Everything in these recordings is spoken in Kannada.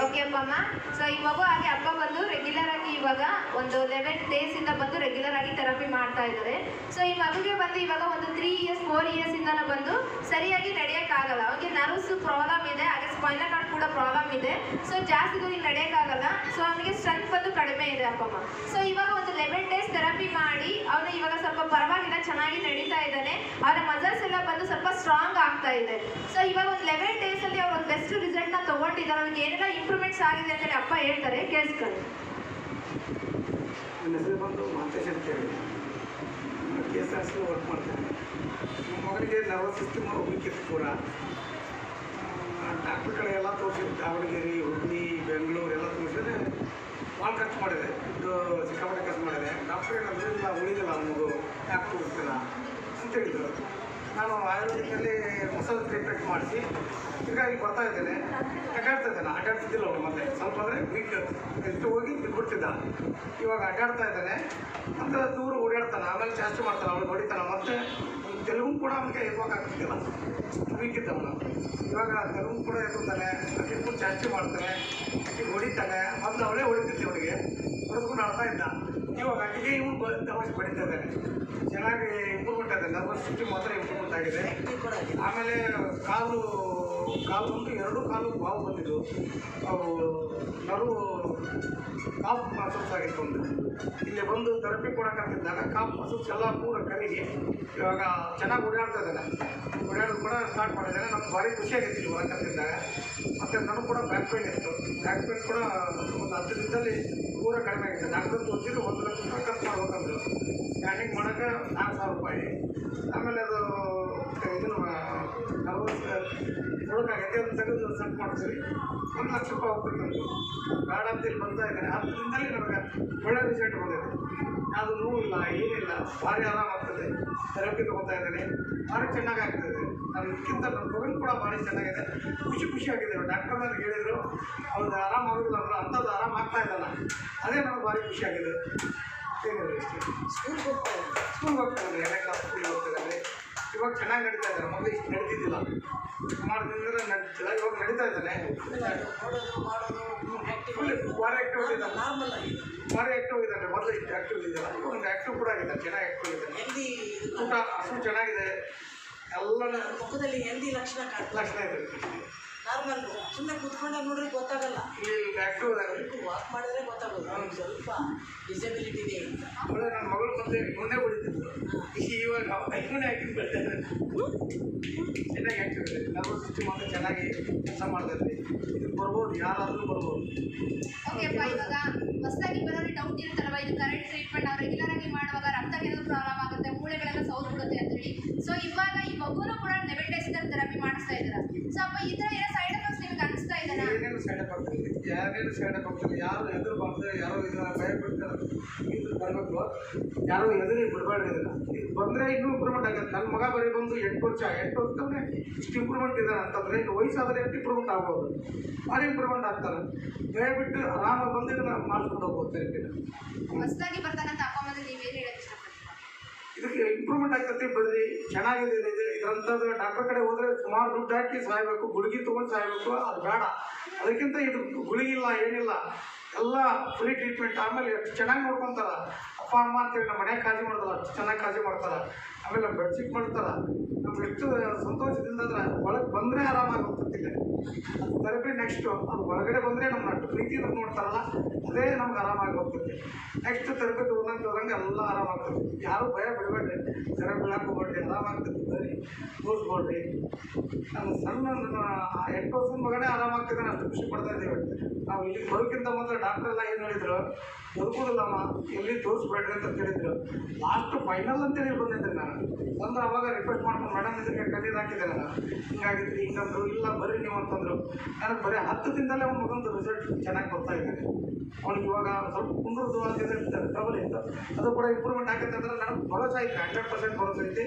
ಓಕೆ ಅಪ್ಪಮ್ಮ. ಸೊ ಈ ಮಗು ಹಾಗೆ ಅಪ್ಪ ಬಂದು ರೆಗ್ಯುಲರ್ ಆಗಿ ಇವಾಗ ಒಂದು 11 days ಇಂದ ಬಂದು ರೆಗ್ಯುಲರ್ ಆಗಿ ಥೆರಪಿ ಮಾಡ್ತಾ ಇದ್ದಾರೆ. ಸೊ ಈ ಮಗುಗೆ ಬಂದು ಇವಾಗ ಒಂದು 3 years 4 years ಇಂದನೂ ಬಂದು ಸರಿಯಾಗಿ ನಡೆಯೋಕ್ಕಾಗಲ್ಲ. ಅವ್ರಿಗೆ ನರ್ವ್ಸ್ ಪ್ರಾಬ್ಲಮ್ ಇದೆ, ಹಾಗೆ ಸ್ಪೈನಲ್ ಕಾರ್ಡ್ ಕೂಡ ಪ್ರಾಬ್ಲಮ್ ಇದೆ. ಸೊ ಜಾಸ್ತಿ ದೂರ ನಡೆಯೋಕ್ಕಾಗಲ್ಲ. ಸೊ ಅವನಿಗೆ ಸ್ಟ್ರೆಂತ್ ಬಂದು ಕಡಿಮೆ ಇದೆ ಅಪ್ಪಮ್ಮ. ಸೊ ಇವಾಗ ಒಂದು 11 days ಥೆರಪಿ ಮಾಡಿ ಅವನು ಇವಾಗ ಸ್ವಲ್ಪ ಪರವಾಗಿಲ್ಲ, ಚೆನ್ನಾಗಿ ನಡೀತಾ ಇದ್ದಾನೆ. ಅವರ ಮಸಲ್ಸ್ ಎಲ್ಲ ಬಂದು ಸ್ವಲ್ಪ ಸ್ಟ್ರಾಂಗ್ ಆಗ್ತಾ ಇದೆ. ಸೊ ಇವಾಗ ಒಂದು 11 days ಅಲ್ಲಿ ಅವರು ಒಂದು ಬೆಸ್ಟ್ ರಿಸಲ್ಟ್ನ ತೊಗೊಂಡಿದ್ದಾರೆ. ಅವ್ರಿಗೆ ಏನೆಲ್ಲ ಇಂಪ್ರೂವ್ಮೆಂಟ್ಸ್ ಆಗಿದೆ ಅಂತೇಳಿ ಅಪ್ಪ ಹೇಳ್ತಾರೆ, ಕೇಳಿಸ್ಕೊಳ್ಳಿ. ನನ್ನ ಹೆಸರು ಬಂದು ಮಾಂತೇಶ್ ಅಂತೇಳಿ KSRC ವರ್ಕ್ ಮಾಡ್ತೇನೆ. ನಮ್ಮ ಮಗನಿಗೆ ನರ್ವಸ್ ಸಿಸ್ಟಮ್ ಹೋಗ್ಲಿಕ್ಕಿತ್ತು ಕೂಡ ಡಾಕ್ಟ್ರ್ ಕಡೆ ಎಲ್ಲ ತೋರಿಸಿದ್ರು. ದಾವಣಗೆರೆ, ಹುಬ್ಬಳ್ಳಿ, ಬೆಂಗಳೂರು ಎಲ್ಲ ತೋರಿಸಿದ್ರೆ ಭಾಳ ಖರ್ಚು ಮಾಡಿದೆ. ಇದು ಸಿಕ್ಕಾಪಟ್ಟೆ ಖರ್ಚು ಮಾಡಿದೆ. ಡಾಕ್ಟ್ರ್ ಏನಂದ್ರೆ ಇಲ್ಲ ಉಳಿದಿಲ್ಲ ಮಗು, ಯಾಕೆ ತೋರಿಸ್ತೀರ ಅಂತ ಹೇಳಿದರು. ನಾನು ಆಯುರ್ವೇದಿಕಲ್ಲಿ ಮಸಾಲೆ ಟ್ರೀಟ್ಮೆಂಟ್ ಮಾಡಿಸಿ ಹೀಗಾಗಿ ಬರ್ತಾ ಇದ್ದೇನೆ. ಅಡ್ಡಾಡ್ತಿದ್ದಿಲ್ಲ ಅವ್ರು ಮೊದಲೇ ಸ್ವಲ್ಪ ಅಂದರೆ ವೀಕ್ ಎಷ್ಟು ಹೋಗಿ ಬಿಟ್ಬಿಡ್ತಿದ್ದ. ಇವಾಗ ಅಡ್ಡಾಡ್ತಾ ಇದ್ದಾನೆ ಅಂತ ದೂರ ಓಡಾಡ್ತಾನೆ. ಆಮೇಲೆ ಜಾಸ್ತಿ ಮಾಡ್ತಾನೆ, ಅವ್ಳಿಗೆ ಹೊಡಿತಾನೆ. ಮತ್ತು ತೆಲುಗು ಕೂಡ ಅವನಿಗೆ ಇರ್ಬೇಕಾಗ್ತಿದ್ದಿಲ್ಲ, ವೀಕ್ ಇದ್ದವನು. ಇವಾಗ ತೆಲುಗು ಕೂಡ ಎದುರ್ತಾನೆ, ಅಕ್ಕಿಗೂ ಜಾಸ್ತಿ ಮಾಡ್ತಾನೆ, ಅಕ್ಕಿಗೆ ಹೊಡಿತಾನೆ. ಮೊದಲು ಅವಳೇ ಹೊಡಿತಿದ್ದೆ, ಅವಳಿಗೆ ಹೊಡೆದ್ಕೊಂಡು ಆಡ್ತಾ ಇದ್ದ. ಇವಾಗ ಅಕ್ಕಿಗೆ ಇವನು ದವಾಸಿ ಹೊಡಿತಾ ಇದ್ದಾನೆ. ಚೆನ್ನಾಗಿ ಇಂಪ್ರೂವ್ಮೆಂಟ್ ಆಗಿದೆ. ನರ್ವಸ್ ಸಿಸ್ಟಮ್ ಮಾತ್ರ ಇಂಪ್ರೂವ್ಮೆಂಟ್ ಆಗಿದೆ. ಆಮೇಲೆ ಕಾಲು ಬಂದು 2 ಕಾಲು ಬಾವು ಬಂದಿದ್ದು, ಅವು ನರು ಕಾಫ್ ಮಸಲ್ಸ್ ಆಗಿತ್ತು. ಒಂದು ಇಲ್ಲಿ ಬಂದು ಥೆರಪಿ ಕೊಡೋಕ್ಕಾಗ್ತಿದ್ದಾಗ ಕಾಫ್ ಮಸಲ್ಸ್ ಎಲ್ಲ ಪೂರ ಕರಗಿ ಇವಾಗ ಚೆನ್ನಾಗಿ ಓಡಾಡ್ತಾ ಇದ್ದಾನೆ. ಓಡಾಡೋದು ಕೂಡ ಸ್ಟಾರ್ಟ್ ಮಾಡಿದ್ದಾನೆ. ನಮ್ಗೆ ಭಾರಿ ಖುಷಿಯಾಗಿತ್ತು ಇಲ್ಲಿ ಹೊರಕಂತಿದ್ದಾಗ. ಮತ್ತು ನನಗೆ ಕೂಡ ಬ್ಯಾಕ್ ಪೇನ್ ಇತ್ತು. ಬ್ಯಾಕ್ ಪೇನ್ ಕೂಡ ಒಂದು 10 ದಿನದಲ್ಲಿ ಪೂರ ಕಡಿಮೆ ಆಗಿದೆ. ಡಾಕ್ಟರ್ ತೋರಿಸಿದ್ರು 1 ಲಕ್ಷ ರೂಪಾಯಿ ಖರ್ಚು ಮಾಡ್ಬೇಕಂದ್ರು. ಸ್ಕ್ಯಾನಿಂಗ್ ಮಾಡೋಕ್ಕೆ 4,000 ರೂಪಾಯಿ. ಆಮೇಲೆ ಅದು ಇದನ್ನು ನರ್ವಸ್ ನೋಡೋಕ್ಕಾಗೈತೆ ಅಂತ ತೆಗೆದು ಸೆಟ್ ಮಾಡಿದ್ವಿ. 1 ಲಕ್ಷ ರೂಪಾಯಿ ಹೋಗ್ಬೇಕಂದ್ರು. ಬೇಡ ಅಂತೇಳಿ ಬರ್ತಾ ಇದ್ದೇನೆ. 10 ದಿನದಲ್ಲಿ ನನಗೆ ಒಳ್ಳೆ ರಿಸಲ್ಟ್ ಬಂದಿದೆ. ಯಾವುದು ನೋವಿಲ್ಲ, ಏನಿಲ್ಲ, ಭಾರಿ ಆರಾಮಾಗ್ತದೆ. ಥೆರಪಿ ತೊಗೊತಾ ಇದ್ದೇನೆ, ಭಾರಿ ಚೆನ್ನಾಗಿ ಆಗ್ತದೆ. ನನಗಿಂತ ನನ್ನ ಮಗನ ಕೂಡ ಭಾರಿ ಚೆನ್ನಾಗಿದೆ. ಖುಷಿಯಾಗಿದೆ. ಡಾಕ್ಟರ್ ನನಗೆ ಹೇಳಿದರು ಅವ್ರಿಗೆ ಆರಾಮಾಗೋದಿಲ್ಲ ಅಂದ್ರೆ ಅಂಥದ್ದು ಆರಾಮ ಆಗ್ತಾ ಇದ್ದಲ್ಲ, ಅದೇ ನನಗೆ ಭಾರಿ ಖುಷಿಯಾಗಿದೆ. ಏನಿಲ್ಲ ಇಷ್ಟೇ. ಸ್ಕೂಲ್ಗೆ ಹೋಗ್ತಾಯಿದ್ದಾರೆ, 2ನೇ ಕ್ಲಾಸ್ ಸ್ಕೂಲ್ಗೆ ಹೋಗ್ತಿದ್ದಾರೆ. ಇವಾಗ ಚೆನ್ನಾಗಿ ನಡೀತಾ ಇದ್ದಾರೆ. ಮೊದಲು ಇಷ್ಟು ನಡೀತಿದ್ದಿಲ್ಲ, ಸುಮಾರು ದಿನದಿಂದ ನಡೀತಿಲ್ಲ. ಇವಾಗ ನಡೀತಾ ಇದ್ದಾನೆ. ಭಾರಿ ಆ್ಯಕ್ಟಿವ್ ಇದ್ದಾನೆ. ಭಾರಿ ಆ್ಯಕ್ಟಿವ್ ಇದ್ದಾನೆ. ಮೊದಲು ಇಷ್ಟು ಆ್ಯಕ್ಟಿವ್ ಇದೆಯಲ್ಲ, ಇವಾಗ ಒಂದು ಆ್ಯಕ್ಟಿವ್ ಕೂಡ ಆಗಿದ್ದಾನೆ. ಚೆನ್ನಾಗಿ ಆ್ಯಕ್ಟಿವ್ ಇದ್ದಾನೆ. ಊಟ ಹಸು ಚೆನ್ನಾಗಿದೆ. ಎಲ್ಲ ಮುಖದಲ್ಲಿ ಹೆಲ್ದಿ ಲಕ್ಷಣ ಇದೆ. ನಾರ್ಮಲ್ ಸುಮ್ಮನೆ ಕೂತ್ಕೊಂಡಾಗ ನೋಡ್ರಿ ಗೊತ್ತಾಗಲ್ಲ. ಇಲ್ಲಿ ಆ್ಯಕ್ಟಿವ್ ಇದ್ದಾನೆ. ವಾಕ್ ಮಾಡಿದ್ರೆ ಗೊತ್ತಾಗೋದು ಅವ್ನಿಗೆ ಸ್ವಲ್ಪ ಡಿಸಬಿಲಿಟಿ ಇದೆ ಅಂತ. ಅವಳೆ ನನ್ನ ಮಗಳು ಮುಂದೆ ಹೊಡಿತಿದ್ರು. ಇವಾಗ ಇವನೇ ಆ್ಯಕ್ಟಿವ್ ಬರ್ತಾ ಇದ್ದಾನೆ. ಚೆನ್ನಾಗಿ ಆ್ಯಕ್ಟಿವ್ ಇದೆ. ನರ್ವಸ್ ಸಿಸ್ಟಮ್ ಅಂತ ಚೆನ್ನಾಗಿ ಕೆಲಸ ಮಾಡ್ತಾಯಿದ್ವಿ. ಇದು ಬರ್ಬೋದು, ಯಾರಾದರೂ ಬರ್ಬೋದು. ಓಕೆ ಅಪ್ಪ, ಇವಾಗ ಹೊಸದಾಗಿ ಬರೋರಿಗೆ ಡೌಟ್ ಇರುತ್ತಲ್ವ, ಇದು ಕರೆಂಟ್ ಟ್ರೀಟ್ಮೆಂಟ್ ನಾವು ರೆಗ್ಯುಲರ್ ಆಗಿ ಮಾಡುವಾಗ ರಕ್ತಕ್ಕೆ ಏನಾದರೂ ಪ್ರಾಬ್ಲಮ್ ಆಗುತ್ತೆ, ಮೂಳೆಗಳೆಲ್ಲ ಸೌದು ಬಿಡುತ್ತೆ ಅಂತೇಳಿ. ಸೊ ಇವಾಗ ಈ ಮಗುನೂ ಕೂಡ 11 days ಥೆರಪಿ ಮಾಡಿಸ್ತಾ ಇದ್ದೀರಾ. ಸೊ ಅಪ್ಪ ಈ ಥರ ಏನೋ ಸೈಡ್ ಎಫೆಕ್ಟ್ಸ್ ನಿಮಗೆ ಅನಿಸ್ತಾ ಇದೆಯಾ? ಏನೇನು ಸೈಡ್ ಎಫೆಕ್ಟ್ ಇಲ್ಲ, ಯಾರೇನು ಸೈಡ್ ಎಫೆಕ್ಟ್ ಇಲ್ಲ. ಯಾರು ಹೆದರ್ಬಾರ್ದು, ಯಾರೋ ಇದನ್ನ ಭಯ ಬಿಡ್ತಾರೆ. ಇದು ಬರಬೇಕು, ಯಾರೋ ಎದುರಿ ಬಿಡಬಾರ್ದು. ಇದನ್ನು ಇದು ಬಂದರೆ ಇನ್ನೂ ಇಂಪ್ರೂವ್ಮೆಂಟ್ ಆಗುತ್ತೆ. ನನ್ನ ಮಗ ಬರೀ ಬಂದು 8 ವರ್ಷನೇ ಇಷ್ಟು ಇಂಪ್ರೂವ್ಮೆಂಟ್ ಇದ್ದಾರೆ ಅಂತಂದರೆ ಇನ್ನು ವಯಸ್ಸಾದರೆ ಇಂಪ್ರೂವ್ಮೆಂಟ್ ಆಗ್ಬೋದು, ಭಾರಿ ಇಂಪ್ರೂವ್ಮೆಂಟ್ ಆಗ್ತಾರೆ. ದಯವಿಟ್ಟು ಆರಾಮಾಗಿ ಬಂದು ಇದನ್ನು ಮಾಡ್ಕೊಂಡು ಹೋಗ್ಬೋದು ಥೆರಪಿನ. ಹೊಸದಾಗಿ ಬರ್ತಕ್ಕಂಥ ಅಪ್ಪ ಅಮ್ಮನಿಗೆ ನೀವೇನು ಹೇಳಕ್ಕೆ ಇಷ್ಟಪಡ್ತೀರಾ? ಇದಕ್ಕೆ ಇಂಪ್ರೂವ್ಮೆಂಟ್ ಆಗ್ತೈತಿ, ಬರ್ರಿ, ಚೆನ್ನಾಗಿದೆ. ಇದ್ರಂಥದ್ದು ಡಾಕ್ಟರ್ ಕಡೆ ಹೋದರೆ ಸುಮಾರು ದುಡ್ಡು ಹಾಕಿ ಸಾಯಬೇಕು, ಗುಳಿಗೆ ತೊಗೊಂಡು ಸಾಯಬೇಕು. ಅದು ಬೇಡ. ಅದಕ್ಕಿಂತ ಇದು ಗುಳಿಗಿಲ್ಲ, ಏನಿಲ್ಲ, ಎಲ್ಲ ಫ್ರೀ ಟ್ರೀಟ್ಮೆಂಟ್. ಆಮೇಲೆ ಎಷ್ಟು ಚೆನ್ನಾಗಿ ನೋಡ್ಕೊತಾರೆ ಅಪ್ಪ ಅಮ್ಮ ಅಂತೇಳಿ. ನಮ್ಮ ಮನೆಯಾಗ ಕಾಳಜಿ ಮಾಡ್ತಾರೆ, ಅಷ್ಟು ಚೆನ್ನಾಗಿ ಕಾಳಜಿ ಮಾಡ್ತಾರೆ. ಆಮೇಲೆ ಬೆಡ್ಶೀಟ್ ಮಾಡ್ತಾರೆ. ನಮ್ಗೆ ಎಷ್ಟು ಸಂತೋಷದಿಂದ ಅಂದ್ರೆ ಒಳಗೆ ಬಂದರೆ ಆರಾಮಾಗಿ ಹೋಗ್ತಿಲ್ಲ. ಅದು ಥೆರಪಿ ನೆಕ್ಸ್ಟು ಅದು ಒಳಗಡೆ ಬಂದರೆ ನಮ್ಮನ್ನ ಅಷ್ಟು ಪ್ರೀತಿಯಿಂದ ನೋಡ್ತಾರಲ್ಲ, ಅದೇ ನಮ್ಗೆ ಆರಾಮಾಗಿ ಹೋಗ್ತದೆ. ನೆಕ್ಸ್ಟ್ ಥೆರಪಿ ಹೋದಂಗೆ ಎಲ್ಲ ಆರಾಮಾಗ್ತದೆ. ಯಾರೂ ಭಯ ಬಿಡಬೇಡ್ರಿ, ಥೆರಪಿ ಬೀಳಕ್ಕೆ ಹೋಗ್ಬೇಡ್ರಿ, ಆರಾಮಾಗ್ತದೆ. ಬರೀ ತೋರಿಸ್ಕೊಡ್ರಿ. ನಮ್ಮ ಸಣ್ಣ 8 ವರ್ಷದ ಮಗನೇ ಆರಾಮಾಗ್ತಿದ್ದಾನೆ, ಅಷ್ಟು ಖುಷಿ ಪಡ್ತಾ ಇದ್ದೀವಿ. ನಾವು ಇಲ್ಲಿಗೆ ಬರೋಕ್ಕಿಂತ ಮೊದಲು ಡಾಕ್ಟ್ರ್ ಎಲ್ಲ ಏನು ಹೇಳಿದ್ರು, ಬದುಕೋದಿಲ್ಲಮ್ಮ, ಎಲ್ಲಿ ತೋರಿಸ್ಬೇಡ್ರಿ ಅಂತ ಹೇಳಿದ್ರು. ಲಾಸ್ಟ್ ಫೈನಲ್ ಅಂತೇಳಿ ಬಂದಿದ್ದೆ ನಾನು. ಬಂದು ಅವಾಗ ರಿಕ್ವೆಸ್ಟ್ ಮಾಡ್ಕೊಂಡು ಮೇಡಮ್ ಇದಕ್ಕೆ ಕಲಿಯೋದು ಹಾಕಿದ್ದೆ ನಾನು. ಹಿಂಗಾಗಿದ್ರಿ, ಹಿಂಗಂದ್ರು, ಇಲ್ಲ ಬರ್ರಿ ನೀವು ಅಂತಂದರು. ನನಗೆ ಬರೀ 10 ದಿನದಲ್ಲೇ ಅವ್ನ ಮಗಂದು ರಿಸಲ್ಟ್ ಚೆನ್ನಾಗಿ ಬರ್ತಾ ಇದ್ದಾನೆ. ಅವ್ನಿಗೆ ಇವಾಗ ಸ್ವಲ್ಪ ಕುಂಡ್ರದ್ದು ಅಂತಿದೆ ಟ್ರಬಲ್ ಇತ್ತು, ಅದು ಕೂಡ ಇಂಪ್ರೂವ್ಮೆಂಟ್ ಆಗೈತೆ ಅಂದ್ರೆ ನನಗೆ ಭರೋಸೆ ಐತೆ, 100% ಭರೋಸೆ ಐತಿ.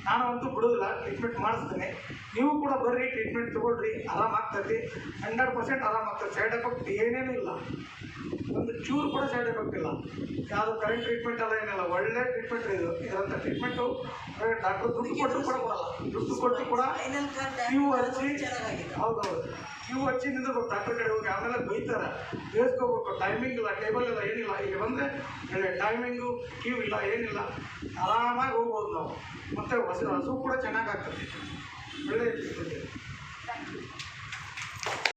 ನಾನು ಅಂತೂ ಬಿಡೋದಿಲ್ಲ, ಟ್ರೀಟ್ಮೆಂಟ್ ಮಾಡಿಸ್ತೀನಿ. ನೀವು ಕೂಡ ಬರ್ರಿ, ಟ್ರೀಟ್ಮೆಂಟ್ ತೊಗೊಳ್ರಿ, ಆರಾಮಾಗ್ತೈತಿ. 100% ಆರಾಮಾಗ್ತದೆ. ಸೈಡ್ ಎಫೆಕ್ಟ್ ಏನೇನೂ ಇಲ್ಲ. ಒಂದು ಚೂರು ಕೂಡ ಸೈಡ್ ಎಫೆಕ್ಟ್ ಇಲ್ಲ. ಯಾವುದು ಕರೆಂಟ್ ಟ್ರೀಟ್ಮೆಂಟ್ ಎಲ್ಲ ಏನಿಲ್ಲ, ಒಳ್ಳೆ ಟ್ರೀಟ್ಮೆಂಟ್ ಇದು. ಇದರಂಥ ಟ್ರೀಟ್ಮೆಂಟು ಡಾಕ್ಟರ್ ದುಡ್ಡು ಕೊಟ್ಟು ಕೂಡ ಕೊಡಲ್ಲ, ದುಡ್ಡು ಕೊಟ್ಟು ಕೂಡ ಕ್ಯೂ ಹಚ್ಚಿ, ಹೌದೌದು ಕ್ಯೂ ಹಚ್ಚಿ ನಿಂದಿರ್ಬೇಕು ಡಾಕ್ಟರ್ ಕಡೆ ಹೋಗಿ. ಆಮೇಲೆ ಬೈತಾರೆ, ಬೇಸ್ಕೋಬೇಕು, ಟೈಮಿಂಗ್ ಇಲ್ಲ, ಟೇಬಲ್ ಇಲ್ಲ, ಏನಿಲ್ಲ. ಇಲ್ಲಿ ಬಂದರೆ ಟೈಮಿಂಗು ಕ್ಯೂ ಇಲ್ಲ, ಏನಿಲ್ಲ, ಆರಾಮಾಗಿ ಹೋಗ್ಬೋದು ನಾವು. ಮತ್ತು ಹಸು ಕೂಡ ಚೆನ್ನಾಗಾಗ್ತದೆ.